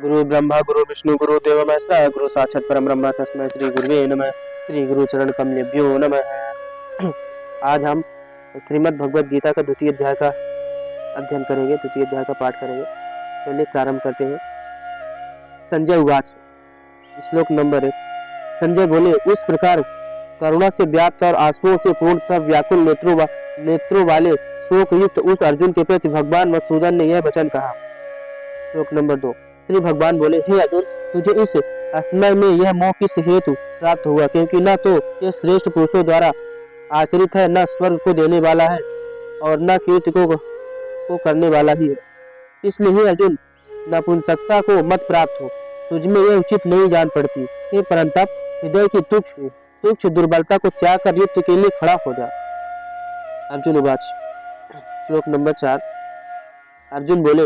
गुरु ब्रह्मा गुरु विष्णु गुरु देव महेश्वरा गुरु साक्षात परम ब्रह्म तस्मै श्री गुरुवे नमः। श्री गुरु चरण कमलेभ्यो नमः। आज हम श्रीमद् भगवद गीता का द्वितीय अध्याय का अध्ययन करेंगे, द्वितीय अध्याय का पाठ करेंगे। चलिए प्रारंभ करते हैं। संजय उवाच। श्लोक नंबर 1। संजय बोले, उस प्रकार करुणा से व्याप्त और आंसुओं से पूर्ण तथा व्याकुल नेत्रों वाले शोक युक्त उस अर्जुन के प्रति भगवान मधुसूदन ने यह वचन कहा। श्लोक नंबर 2। श्री भगवान बोले, हे अर्जुन, तुझे इस असमय में यह मोह किस हेतु प्राप्त हुआ, क्योंकि न तो यह श्रेष्ठ पुरुषों द्वारा आचरित है, न स्वर्ग को देने वाला है और न कीर्ति को करने वाला ही है। इसलिए हे अर्जुन, नपुंसकता को मत प्राप्त हो, तुझमें यह उचित नहीं जान पड़ती। हे परंतप, हृदय की तुच्छ दुर्बलता को त्याग कर युद्ध के लिए खड़ा हो जा। अर्जुन उवाच। श्लोक नंबर 4। अर्जुन बोले,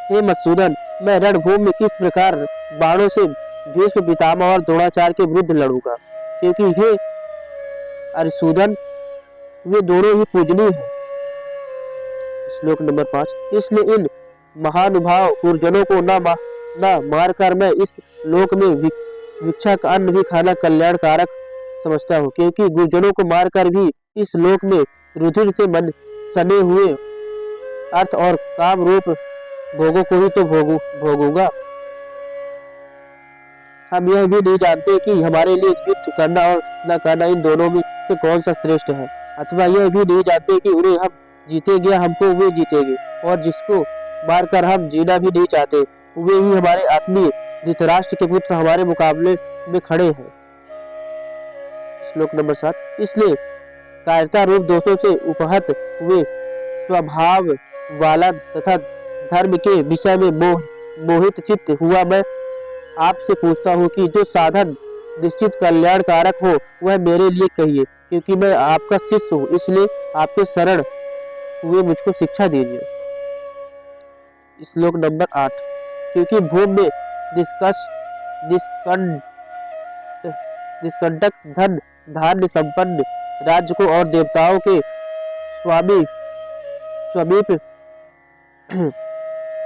हे मधुसूदन, मैं रणभूमि में किस प्रकार बाणों से भीष्म पितामह और द्रोणाचार्य के विरुद्ध लड़ूंगा, क्योंकि हे अरिसूदन, वे दोनों ही पूजनीय हैं। श्लोक नंबर 5। इसलिए इन महानुभाव गुरुजनों को न मार कर मैं इस लोक में भिक्षा का अन्न भी खाना कल्याणकारक समझता हूँ, क्योंकि गुरुजनों को मारकर भी इस लोक में रुधिर से मन सने हुए अर्थ और काम रूप भोगों को ही तो भोगूंगा। हम यह भी नहीं जानते कि हमारे लिए युद्ध करना और न करना इन दोनों में से कौन सा श्रेष्ठ है, अथवा यह भी नहीं जानते कि उन्हें हम जीतेंगे, हमको वे जीतेंगे, और जिसको मारकर हम जीना भी नहीं चाहते, वे ही हमारे आत्मीय धृतराष्ट्र के पुत्र हमारे मुकाबले में खड़े हैं। श्लोक नंबर 7। इसलिए कायरता रूप दोषों से उपहत हुए स्वभाव वाला तथा धर्म के विषय में मोहित चित्त हुआ मैं आपसे पूछता हूँ कि जो साधन निश्चित कल्याणकारक हो वह मेरे लिए कहिए, क्योंकि मैं आपका शिष्य हूँ। इसलिए आपके शरण हुए मुझको शिक्षा दीजिए। श्लोक नंबर 8। क्योंकि भूमि में निष्कंटक धन धान्य संपन्न राज्य को और देवताओं के स्वामीप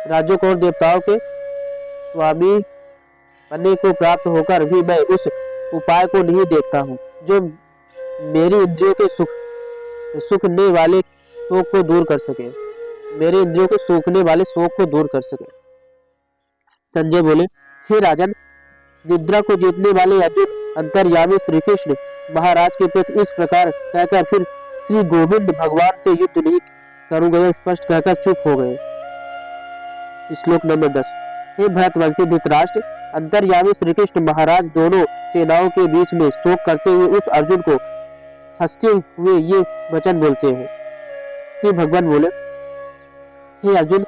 राज्यों को और देवताओं के स्वामी बनने को प्राप्त होकर भी मैं उस उपाय को नहीं देखता हूँ जो मेरी इंद्रियों के सूखने वाले शोक को दूर कर सके, मेरे इंद्रियों के सूखने वाले शोक को दूर कर सके। संजय बोले, हे राजन, निद्रा को जीतने वाले अर्जुन अंतर्यामी श्री कृष्ण महाराज के प्रति इस प्रकार कहकर फिर श्री गोविंद भगवान से युद्ध नहीं करूंगा यह स्पष्ट कहकर चुप हो गए। श्लोक नंबर 10। हे भरतवंशी धृतराष्ट्र, अंतर्यामी श्री कृष्ण महाराज दोनों सेनाओं के बीच में शोक करते हुए उस अर्जुन को हंसते हुए ये वचन बोलते हैं। श्री भगवान बोले, हे अर्जुन,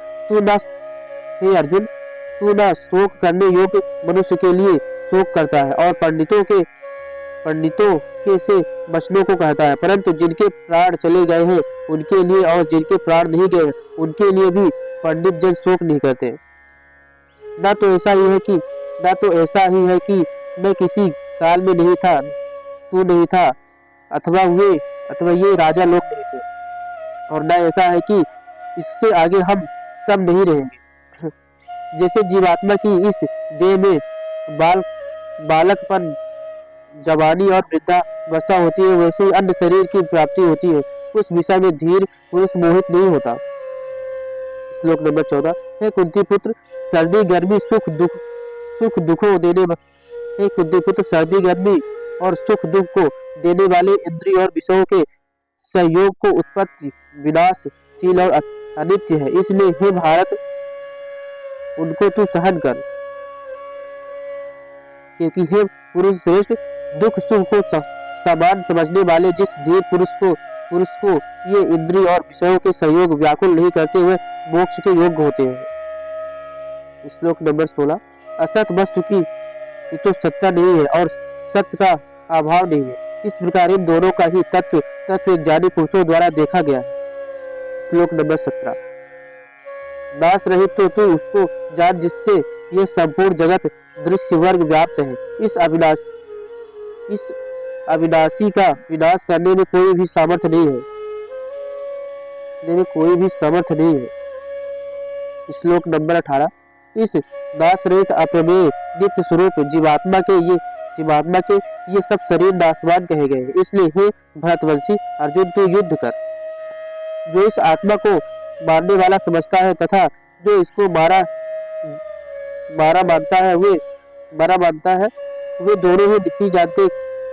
तू ना शोक करने योग्य मनुष्य के लिए शोक करता है और पंडितों के से बचने को कहता है, परंतु जिनके प्राण चले गए हैं उनके लिए और जिनके प्राण नहीं गए उनके लिए भी पंडित जन शोक नहीं करते। ना तो ऐसा ही है कि मैं किसी काल में नहीं था, तू नहीं था, अथवा ये राजा लोग नहीं थे, और ना ऐसा है कि इससे आगे हम सब नहीं रहेंगे। जैसे जीवात्मा की इस देह में बालकपन, जवानी और वृद्धावस्था होती है, वैसे ही अन्य शरीर की प्राप्ति होती है, उस विषय में धीर पुरुष मोहित नहीं होता। श्लोक नंबर 14। हे कुंती पुत्र, सर्दी गर्मी सुख दुखों देने हे कुंती पुत्र, सर्दी गर्मी और सुख दुख को देने वाले इंद्रिय और विषयों के सहयोग को उत्पत्ति विनाशशील और अनित्य है। इसलिए हे भारत, उनको तू सहन कर, क्योंकि हे पुरुष श्रेष्ठ, दुख सुख को समान समझने वाले जिस धीर पुरुष को ये इंद्रिय और विषयों के सहयोग व्याकुल नहीं करते हुए मोक्ष के योग्य होते हैं। श्लोक नंबर 16। असत वस्तु की तो सत्ता नहीं है और सत्य का अभाव नहीं है, इस प्रकार इन दोनों का ही तत्व ज्ञानी पुरुषों द्वारा देखा गया है। श्लोक नंबर 17। नाश रहित तो तू उसको जान जिससे यह संपूर्ण जगत दृश्य वर्ग व्याप्त है। इस अविनाशी का विनाश करने में कोई भी सामर्थ्य नहीं है। श्लोक नंबर 18। इस दास रहित अप्रमेय नित्य स्वरूप जीवात्मा के ये सब शरीर नाशवान कहे गए। इसलिए हे भरतवंशी अर्जुन, तू युद्ध कर। जो इस आत्मा को मारने वाला समझता है तथा जो इसको मारा मानता है वे दोनों ही नहीं जानते,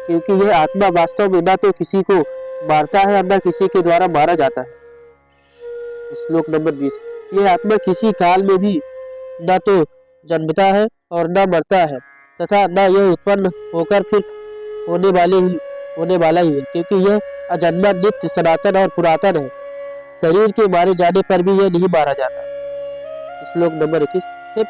क्योंकि यह आत्मा वास्तव में न तो किसी को मारता है और न किसी के द्वारा मारा जाता है। श्लोक नंबर 20। यह आत्मा किसी काल में भी न तो जन्मता है और न मरता है तथा न यह उत्पन्न होकर फिर होने वाला ही है, क्योंकि यह अजन्मा, नित्य, सनातन और पुरातन है। शरीर के मारे जाने पर भी यह नहीं मारा जाता। श्लोक नंबर 21। हे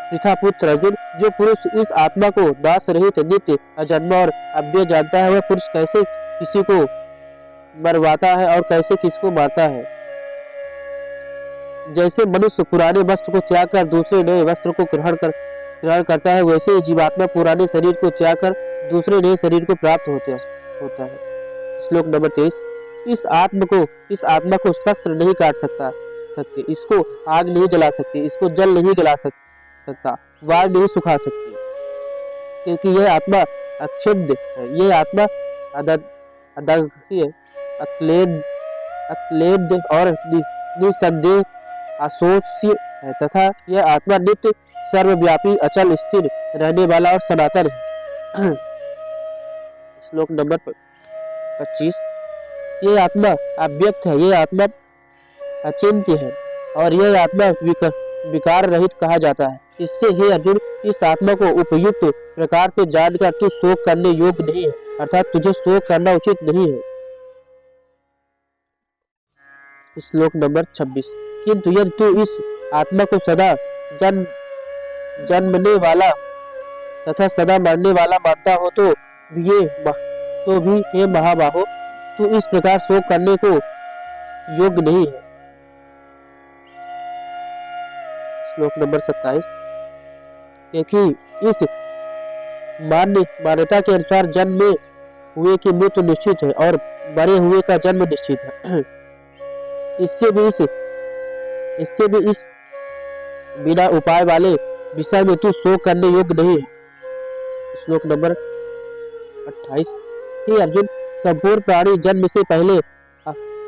पृथापुत्र अर्जुन, जो पुरुष इस आत्मा को नाश रहित, नित्य, अजन्मा और अव्यय जानता है, वह पुरुष कैसे किसी को मरवाता है और कैसे किसको मारता है। जैसे मनुष्य पुराने वस्त्र को त्याग कर दूसरे नए वस्त्र को ग्रहण करता है, वैसे ही जीवात्मा पुराने शरीर को त्याग कर दूसरे नए शरीर को प्राप्त होता है। श्लोक नंबर 23। इस आत्मा को शस्त्र नहीं काट सकते, इसको आग नहीं जला सकती, इसको जल नहीं गला सकता, वायु नहीं सुखा सकती, क्योंकि यह आत्मा अक्षुब्ध है। यह आत्मा अक्लेद और निसंदेह अशोष्य है तथा यह आत्मा नित्य, सर्वव्यापी, अचल, स्थिर रहने वाला और सनातन है। श्लोक नंबर 25। यह आत्मा अव्यक्त है, यह आत्मा अचिंत्य है और यह आत्मा विकार रहित कहा जाता है। इससे हे अर्जुन, इस आत्मा को उपयुक्त प्रकार से जानकर तू शोक करने योग्य नहीं है, अर्थात तुझे शोक करना उचित नहीं है। श्लोक नंबर 26। किंतु यदि तू इस आत्मा को सदा जन्मने वाला तथा सदा मरने वाला मानता हो तो भी हे महाबाहो, तू इस प्रकार शोक करने को योग्य नहीं है। श्लोक नंबर 27। क्योंकि इस मान्यता के अनुसार जन्म में हुए की मृत्यु निश्चित है और मरे हुए का जन्म निश्चित है। इससे भी इस बिना उपाय वाले विषय में तू शोक करने योग्य नहीं है। श्लोक नंबर 28। हे अर्जुन, संपूर्ण प्राणी जन्म से पहले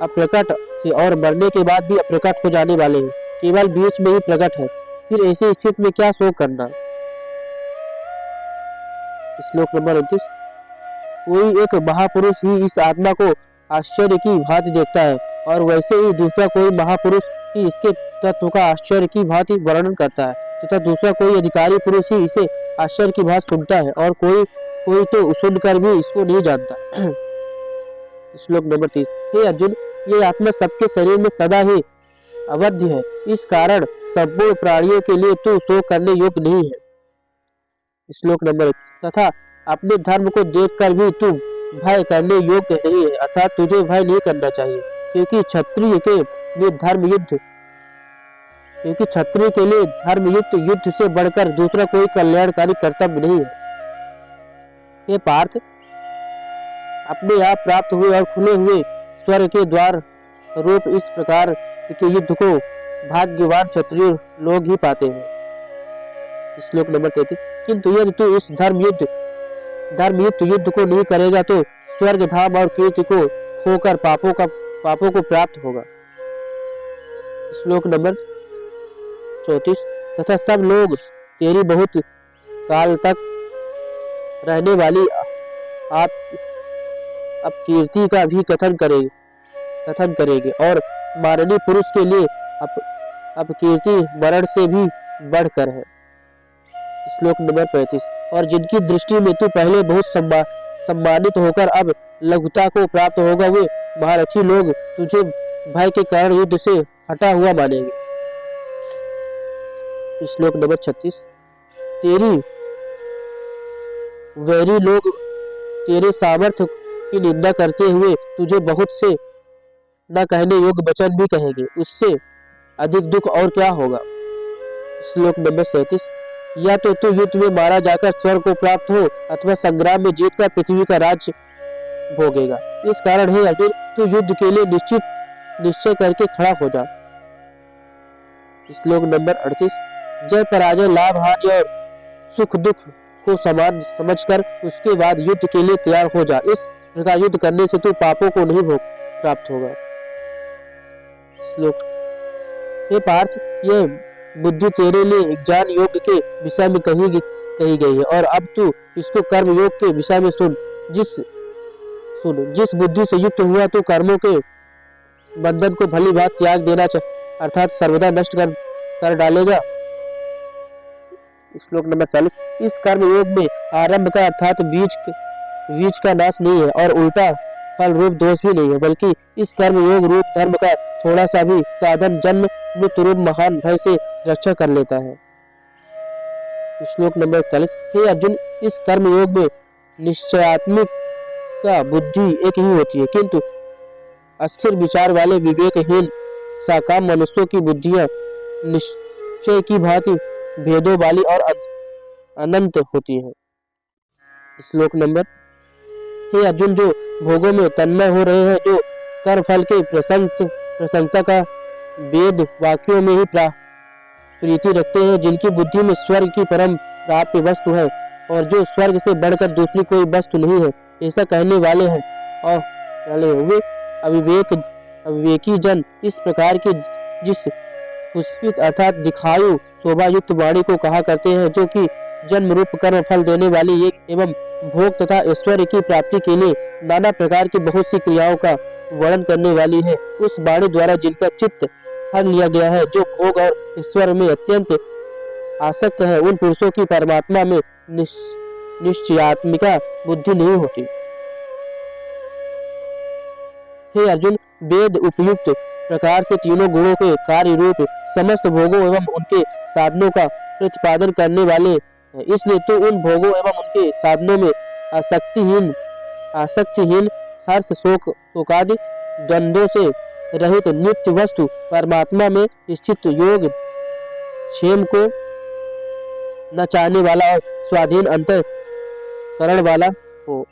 अप्रकट थे और मरने के बाद भी अप्रकट हो जाने वाले हैं, केवल बीच में ही प्रकट है। फिर ऐसी स्थिति में क्या शोक करना। श्लोक नंबर 29। कोई एक महापुरुष ही इस आत्मा को आश्चर्य की भांति देखता है और वैसे ही दूसरा कोई महापुरुष ही इसके तत्व का आश्चर्य की भांति वर्णन करता है तथा दूसरा कोई अधिकारी पुरुष ही इसे आश्चर्य की भांति सुनता है और कोई तो सुनकर भी इसको नहीं जानता। श्लोक नंबर 30। हे अर्जुन, ये आत्मा सबके शरीर में सदा ही अवध्य है, इस कारण संपूर्ण प्राणियों के लिए तू शोक करने योग्य नहीं है। श्लोक नंबर 31। तथा अपने धर्म को देखकर भी तू भय करने योग्य नहीं है, अर्थात तुझे भय नहीं करना चाहिए, क्योंकि क्षत्रिय के लिए धर्मयुक्त युद्ध से बढ़कर दूसरा कोई कल्याणकारी कर्तव्य नहीं है। हे पार्थ, अपने आप प्राप्त हुए और खुले हुए स्वर्ग के द्वार रूप इस प्रकार के युद्ध को भाग्यवान क्षत्रिय लोग ही पाते हैं। श्लोक नंबर 33। किंतु यदि तू इस धर्मयुक्त युद्ध को नहीं करेगा तो स्वर्ग धाम और कीर्ति को खोकर पापों को प्राप्त होगा। श्लोक नंबर 34। तथा सब लोग तेरी बहुत काल तक रहने वाली अपकीर्ति का भी कथन करेंगे और माननीय पुरुष के लिए अपकीर्ति मरण से भी बढ़कर है। श्लोक नंबर 35। और जिनकी दृष्टि में तू पहले बहुत सम्मानित होकर अब लघुता को प्राप्त होगा, वे महारथी लोग तुझे भय के कारण युद्ध से हटा हुआ मानेंगे। श्लोक नंबर 36। तेरी वैरी लोग तेरे सामर्थ्य की निंदा करते हुए तुझे बहुत से न कहने योग्य वचन भी कहेंगे, उससे अधिक दुख और क्या होगा। श्लोक नंबर 37। या तो तू युद्ध में मारा जाकर स्वर्ग को प्राप्त हो अथवा संग्राम में जीतकर पृथ्वी का राज्य भोगेगा। इस कारण हे अर्जुन, तू युद्ध के लिए निश्चय करके खड़ा हो जा। श्लोक नंबर 38। जय पराजय, लाभ हानि और सुख दुख को समान समझकर उसके बाद युद्ध के लिए तैयार हो जा। इस प्रकार युद्ध करने से तू पापों को नहीं भोग प्राप्त होगा। श्लोक। हे पार्थ, यह बुद्धि तेरे लिए ज्ञान योग के विषय में कही गई है और अब तू इसको कर्म योग के विषय में सुन। जिस बुद्धि से युक्त हुआ तू कर्मों के बंधन को भली बात त्याग देना अर्थात सर्वदा नष्ट कर डालेगा। श्लोक नंबर 40। इस कर्म योग में आरंभ का अर्थात बीज का नाश नहीं है और उल्टा फल रूप दोष भी नहीं है, बल्कि इस कर्म योग रूप धर्म का थोड़ा सा भी साधन जन्म मृत्यु रूप महान भय से रक्षा कर लेता है। श्लोक नंबर 41। हे अर्जुन, इस कर्म योग में निश्चयात्मिक का बुद्धि एक ही होती है, किंतु अस्थिर विचार वाले विवेकहीन साकाम मनुष्यों की बुद्धियां निश्चय की भांति भेदों वाली और अनंत होती है। श्लोक नंबर। हे अर्जुन, जो भोगों में तन्मय हो रहे हैं, जो कर्म फल के प्रशंसा का वेद वाक्यों में ही प्रीति रखते हैं, जिनकी बुद्धि में स्वर्ग की परम प्राप्य वस्तु है और जो स्वर्ग से बढ़कर दूसरी कोई वस्तु नहीं है, ऐसा कहने वाले हैं और वे अविवेकी जन इस प्रकार की जिस पुष्पित अर्थात दिखायु शोभा युक्त वाणी को कहा करते हैं, जो कि जन्म रूप कर्म फल देने वाली एक एवं भोग तथा ऐश्वर्य की प्राप्ति के लिए नाना प्रकार की बहुत सी क्रियाओं का वर्णन करने वाली है, उस वाणी द्वारा जिनका चित्त हर लिया गया है, जो भोग और ईश्वर में अत्यंत आसक्त है, उन पुरुषों की परमात्मा में निश्चयात्मिका बुद्धि नहीं होती। हे अर्जुन, वेद उपयुक्त प्रकार से तीनों गुणों के कार्य रूप समस्त भोगों एवं उनके साधनों का प्रतिपादन करने वाले हैं, इसलिए तो उन भोगों एवं उनके साधनों में आसक्तिहीन हर्ष शोकादि द्वंद्वों से रहित नित्य वस्तु परमात्मा में स्थित योग क्षेम को न चाहने वाला और स्वाधीन अंतर करण वाला हो।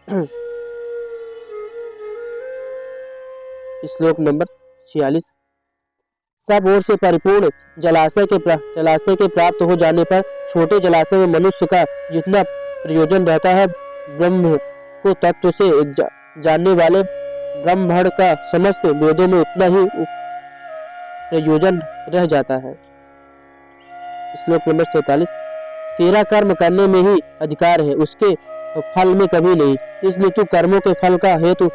श्लोक नंबर 46। सब ओर से परिपूर्ण जलाशय के प्राप्त हो जाने पर छोटे जलाशय में मनुष्य का जितना प्रयोजन रहता है, ब्रह्म को तत्व से जानने वाले ब्रह्मण का समस्त वेदों में उतना ही प्रयोजन रह जाता है। श्लोक नंबर 47। तेरा कर्म करने में ही अधिकार है, उसके फल में कभी नहीं, इसलिए तू कर्मों के फल का हेतु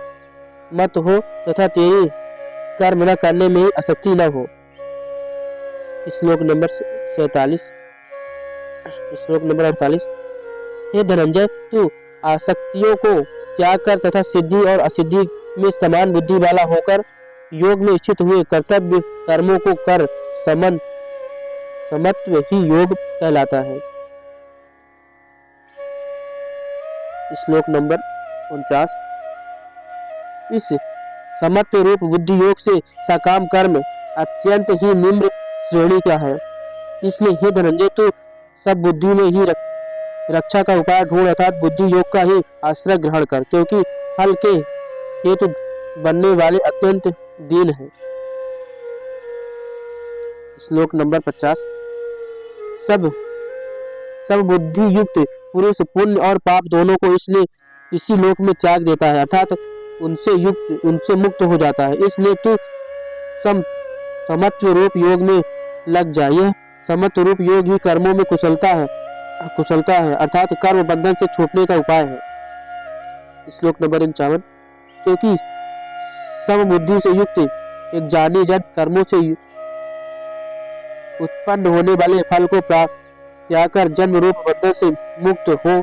मत हो तथा तेरी कर्म न करने में ही आसक्ति न हो। श्लोक नंबर 47। श्लोक नंबर 48। हे धनंजय, तू आसक्तियों को त्याग कर तथा सिद्धि और असिद्धि में समान बुद्धि वाला होकर योग में स्थित हुए कर्तव्य कर्मों को कर। समत्व ही योग कहलाता है। श्लोक नंबर 49। इस समत्व रूप बुद्धि योग से सकाम कर्म अत्यंत ही निम्न श्रेणी का है, इसलिए हे धनंजय, तू सब बुद्धि में ही रक्षा का उपाय ढूंढ अर्थात बुद्धि योग का ही आश्रय ग्रहण कर, क्योंकि फल के हेतु बनने वाले अत्यंत दीन है। श्लोक नंबर 50। सब बुद्धि युक्त पुरुष पुण्य और पाप दोनों को इसलिए इसी लोक में त्याग देता है, अर्थात उनसे मुक्त हो जाता है, इसलिए तू समत्व रूप योग में लग जा। यह समत्व रूप योग ही कर्मों में कुशलता है अर्थात कर्म बंधन से छूटने का उपाय है। श्लोक नंबर 51। क्योंकि समबुद्धि से युक्त एक ज्ञानी जन कर्मों से उत्पन्न होने वाले फल को त्याग कर जन्म रूप बंधन से मुक्त हो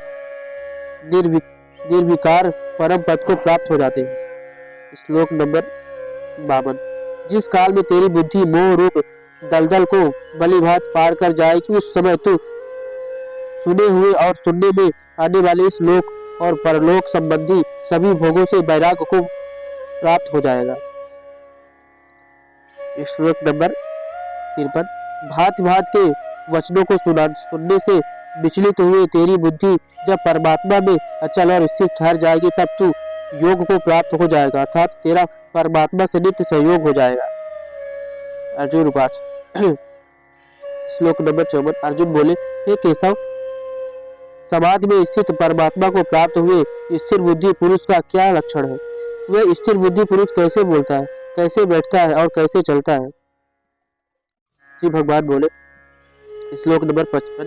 निर्विकार परम पद को प्राप्त हो जाते हैं। श्लोक नंबर 52। जिस काल में तेरी बुद्धि मोह रूप दलदल को बलिभात पार कर जाएगी, उस समय तू सुने हुए और सुनने में आने वाले इस लोक और परलोक संबंधी सभी भोगों से वैराग्य को प्राप्त हो जाएगा। श्लोक नंबर 53। भांति भांति के वचनों को सुनने से विचलित हुए तेरी बुद्धि जब परमात्मा में अचल और स्थिर ठहर जाएगी, तब तू योग को प्राप्त हो जाएगा, अर्थात तेरा परमात्मा से नित्य सहयोग हो जाएगा। अर्जुन उवाच। श्लोक नंबर 54। अर्जुन बोले, हे केशव, समाधि में स्थित परमात्मा को प्राप्त हुए स्थिर बुद्धि पुरुष का क्या लक्षण है? वह स्थिर बुद्धि पुरुष कैसे बोलता है, कैसे बैठता है और कैसे चलता है? श्री भगवान बोले, श्लोक नंबर 55।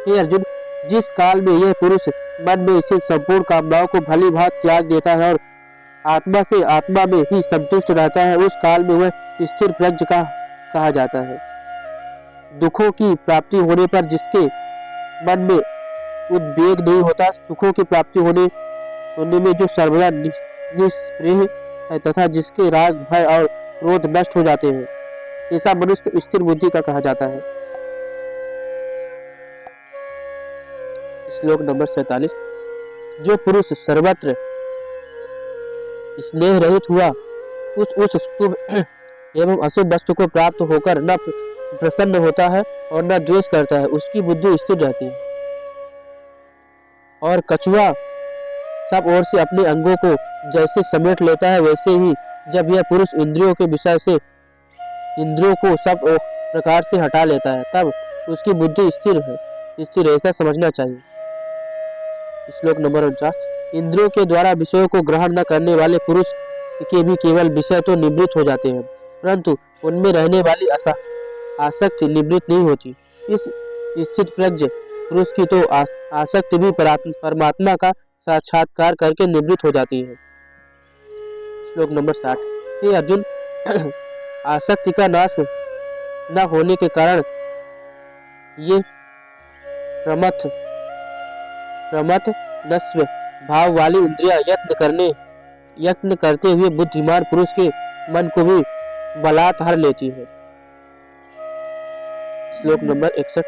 हे अर्जुन, जिस काल में यह पुरुष मन में स्थित संपूर्ण कामनाओं को भली भांति त्याग देता है और आत्मा से आत्मा में ही संतुष्ट रहता है, उस काल में वह स्थिर प्रज्ञ का कहा जाता है। दुखों की प्राप्ति होने पर जिसके मन में उद्वेग नहीं होता, सुखों की प्राप्ति होने में जो सर्वदा निष्प्रिय है तथा जिसके राग, भय और क्रोध नष्ट हो जाते हैं, ऐसा मनुष्य स्थिर बुद्धि का कहा जाता है। श्लोक नंबर 47। जो पुरुष सर्वत्र स्नेह रहित हुआ उस शुभ एवं अशुभ वस्तु को प्राप्त होकर न प्रसन्न होता है और न द्वेष करता है, उसकी बुद्धि स्थिर रहती है। और कछुआ सब ओर से अपने अंगों को जैसे समेट लेता है, वैसे ही जब यह पुरुष इंद्रियों के विषय से इंद्रियों को सब प्रकार से हटा लेता है, तब उसकी बुद्धि स्थिर ऐसा समझना चाहिए। श्लोक नंबर 49। इंद्रियों के द्वारा विषयों को ग्रहण न करने वाले पुरुष के भी केवल विषय तो निवृत्त हो जाते हैं, परंतु उनमें रहने वाली आसक्ति निवृत्त नहीं होती। इस स्थित प्रज्ञ पुरुष की तो आसक्ति भी परमात्मा का साक्षात्कार करके निवृत्त हो जाती है। श्लोक नंबर 60। हे अर्जुन, आसक्ति का नाश न होने के कारण ये प्रमथ नस्व भाव वाली इंद्रियां यत्न करते हुए बुद्धिमान पुरुष के मन को भी बलात् हर लेती है। श्लोक नंबर 61।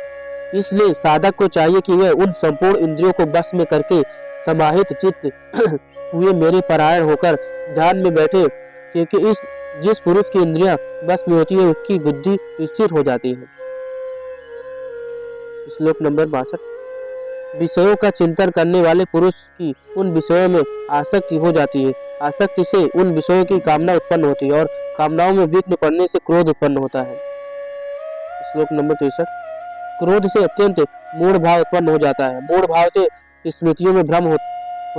इसलिए साधक को चाहिए कि वह उन संपूर्ण इंद्रियों को बस में करके समाहित चित्त हुए मेरे परायण होकर ध्यान में बैठे, क्योंकि जिस पुरुष की इंद्रियां बस में होती है उसकी बुद्धि स्थिर हो जाती है। श्लोक नंबर 62। विषयों का चिंतन करने वाले पुरुष की उन विषयों में आसक्ति हो जाती है, आसक्ति से उन विषयों की कामना उत्पन्न होती है और कामनाओं में विघ्न पड़ने से क्रोध उत्पन्न होता है। श्लोक नंबर 63। क्रोध से अत्यंत मूढ़ भाव उत्पन्न हो जाता है, मूढ़ भाव से स्मृतियों में भ्रम हो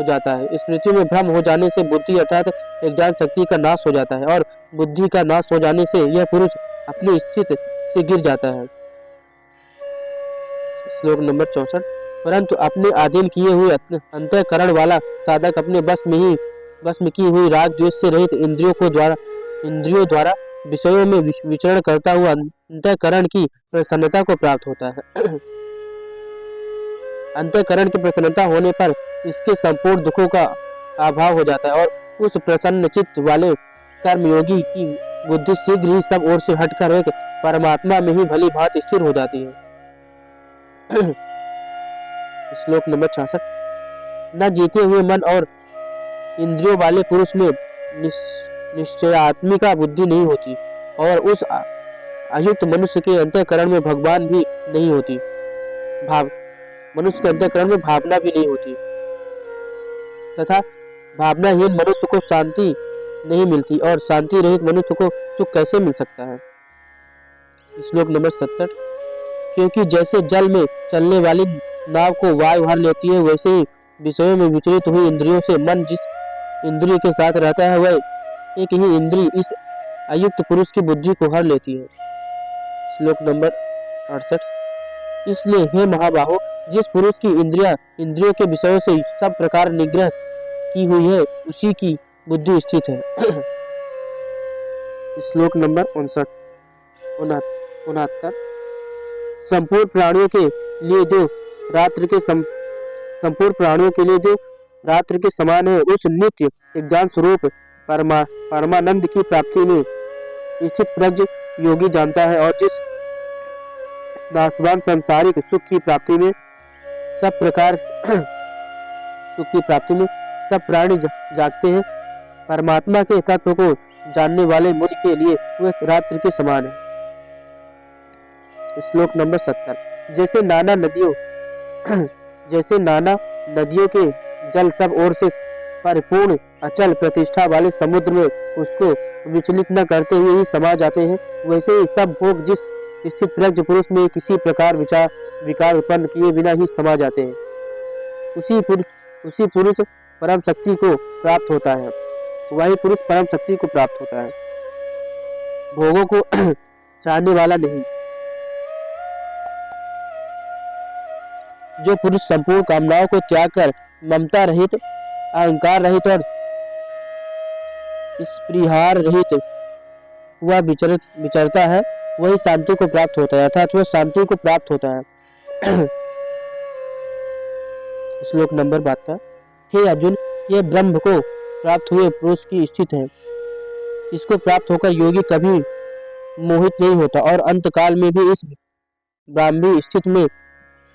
जाता है, स्मृतियों में भ्रम हो जाने से बुद्धि अर्थात ज्ञान शक्ति का नाश हो जाता है और बुद्धि का नाश हो जाने से यह पुरुष अपनी स्थिति से गिर जाता है। श्लोक नंबर 64। परंतु अपने अधीन किए हुए अंतःकरण वाला साधक अपने बस में की हुई राग द्वेष से रहित इंद्रियों द्वारा विषयों में विचरण करता हुआ अंतःकरण की प्रसन्नता को प्राप्त होता है। अंतःकरण की प्रसन्नता होने पर इसके संपूर्ण दुखों का अभाव हो जाता है और उस प्रसन्न चित्त वाले कर्मयोगी की बुद्धि शीघ्र ही सब ओर से हटकर एक परमात्मा में ही भली भांति स्थिर हो जाती है। श्लोक नंबर 66। न जीते हुए मन और इंद्रियों वाले पुरुष में निश्चयात्मिका बुद्धि नहीं होती और उस अयुक्त मनुष्य के अंतःकरण में भगवान भी नहीं होती, मनुष्य के अंतःकरण में भावना भी नहीं होती तथा भावनाहीन मनुष्य को शांति नहीं मिलती और शांति रहित मनुष्य को सुख कैसे मिल सकता है। श्लोक नंबर 67। क्योंकि जैसे जल में चलने वाली नाव को वायु हर लेती है, वैसे ही विषयों में विचलित हुई इंद्रियों से मन जिस इंद्रिय के साथ रहता है वह एक ही इंद्रिय इस अयुक्त पुरुष की बुद्धि को हर लेती है। श्लोक नंबर 68। इसलिए हे महाबाहो, जिस पुरुष की इंद्रियों के विषयों से सब प्रकार निग्रह की हुई है उसी की बुद्धि स्थित है। श्लोक नंबर 69। संपूर्ण प्राणियों के लिए जो रात्रि के समान है, उस नित्य ज्ञान स्वरूप परमानंद की प्राप्ति में स्थित प्रज्ञ योगी जानता है और जिस नाशवान सांसारिक सुख की प्राप्ति में सब प्राणी जागते हैं, परमात्मा के तत्व को जानने वाले मुनि के लिए वह रात्रि के समान है। श्लोक नंबर 70। जैसे नाना नदियों के जल सब ओर से परिपूर्ण अचल प्रतिष्ठा वाले समुद्र में उसको विचलित न करते हुए ही समा जाते हैं, वैसे ही सब भोग जिस स्थित प्रज्ञ पुरुष में किसी प्रकार विकार उत्पन्न किए बिना ही समा जाते हैं। उसी पुरुष परम शक्ति को प्राप्त होता है। वही पुरुष परम शक्ति को प्राप्त होता है, भोगों को चाहने वाला नहीं। जो पुरुष संपूर्ण कामनाओं को त्याग कर ममता रहित, अहंकार रहित और स्पृहार रहित हुआ विचरता है, वही शांति को प्राप्त होता है, अर्थात वह शांति को प्राप्त होता है। श्लोक नंबर 72। हे अर्जुन, यह ब्रह्म को प्राप्त हुए पुरुष की स्थिति है। इसको प्राप्त होकर योगी कभी मोहित नहीं होता और अंतकाल में भी इस ब्राह्मी स्थिति में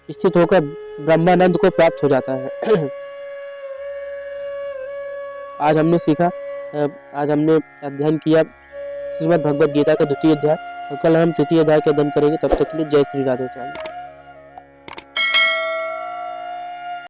स्थित होकर ब्रह्मानंद को प्राप्त हो जाता है। आज हमने अध्ययन किया श्रीमद् भगवद गीता का 2वां अध्याय, और कल हम 3 अध्याय का अध्ययन करेंगे। तब तक के लिए जय श्री राधे।